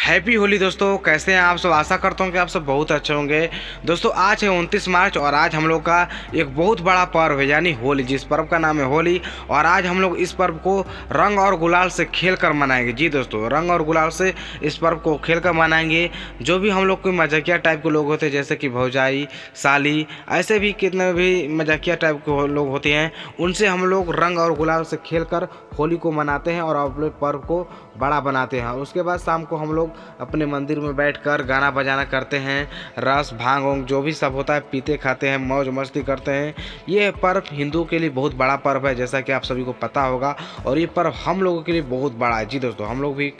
Happy Holi दोस्तों। कैसे हैं आप सब? आशा करता हूं कि आप सब बहुत अच्छे होंगे। दोस्तों आज है 29 मार्च और आज हम लोग का एक बहुत बड़ा पर्व है यानी होली, जिस पर्व का नाम है होली। और आज हम लोग इस पर्व को रंग और गुलाल से खेल कर मनाएंगे। जी दोस्तों, रंग और गुलाल से इस पर्व को खेल कर मनाएंगे। जो भी हम लोग कोई मजाकिया टाइप के लोग होते हैं, जैसे कि भौजाई, साली, ऐसे भी कितने भी मजाकिया टाइप के लोग होते हैं, उनसे हम लोग रंग और गुलाल से खेल कर होली को मनाते हैं और अपने पर्व को बड़ा बनाते हैं। उसके बाद शाम को हम लोग अपने मंदिर में बैठकर गाना बजाना करते हैं, रस भांग ओंग जो भी सब होता है पीते खाते हैं, मौज मस्ती करते हैं। ये पर्व हिंदू के लिए बहुत बड़ा पर्व है, जैसा कि आप सभी को पता होगा। और ये पर्व हम लोगों के लिए बहुत बड़ा है। जी दोस्तों, हम लोग भी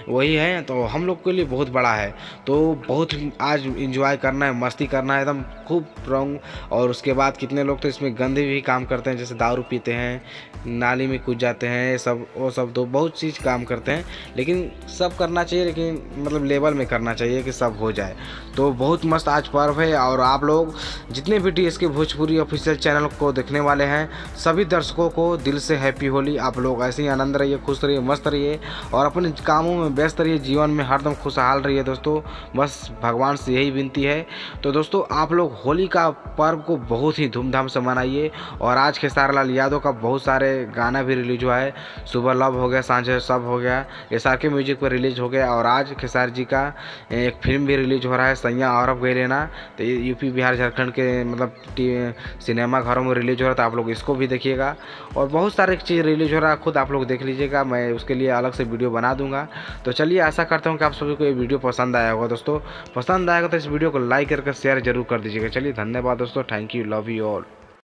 वही हैं, तो हम लोग के लिए बहुत बड़ा है। तो बहुत आज इंजॉय करना है, मस्ती करना है एकदम खूब रंग। और उसके बाद कितने लोग तो इसमें गंदे भी काम करते हैं, जैसे दारू पीते हैं, नाली में कूद जाते हैं, सब वो सब तो बहुत चीज़ काम करते हैं। लेकिन सब करना चाहिए, लेकिन मतलब लेवल में करना चाहिए कि सब हो जाए। तो बहुत मस्त आज पर्व है। और आप लोग जितने भी TSK भोजपुरी ऑफिशियल चैनल को देखने वाले हैं, सभी दर्शकों को दिल से हैप्पी होली। आप लोग ऐसे ही आनंद रहिए, खुश रहिए, मस्त रहिए और अपने कामों में व्यस्त रहिए, जीवन में हरदम खुशहाल रहिए दोस्तों। बस भगवान से यही विनती है। तो दोस्तों आप लोग होली का पर्व को बहुत ही धूमधाम से मनाइए। और आज खेसारी लाल यादव का बहुत सारे गाना भी रिलीज हुआ है। सुबह लव हो गया, सांझे सब हो गया, SRK म्यूजिक पर रिलीज हो गया। और आज खेसारी जी का एक फिल्म भी रिलीज हो रहा है, सैया औरब गए ना। तो ये यूपी बिहार झारखंड के मतलब सिनेमा घरों में रिलीज हो रहा है, तो आप लोग इसको भी देखिएगा। और बहुत सारे चीज़ रिलीज हो रहा है, खुद आप लोग देख लीजिएगा, मैं उसके लिए अलग से वीडियो बना दूंगा। तो चलिए, आशा करता हूँ कि आप सभी को ये वीडियो पसंद आया होगा। दोस्तों पसंद आएगा तो इस वीडियो को लाइक करके शेयर जरूर कर दीजिएगा। चलिए, धन्यवाद दोस्तों, thank you, love you all.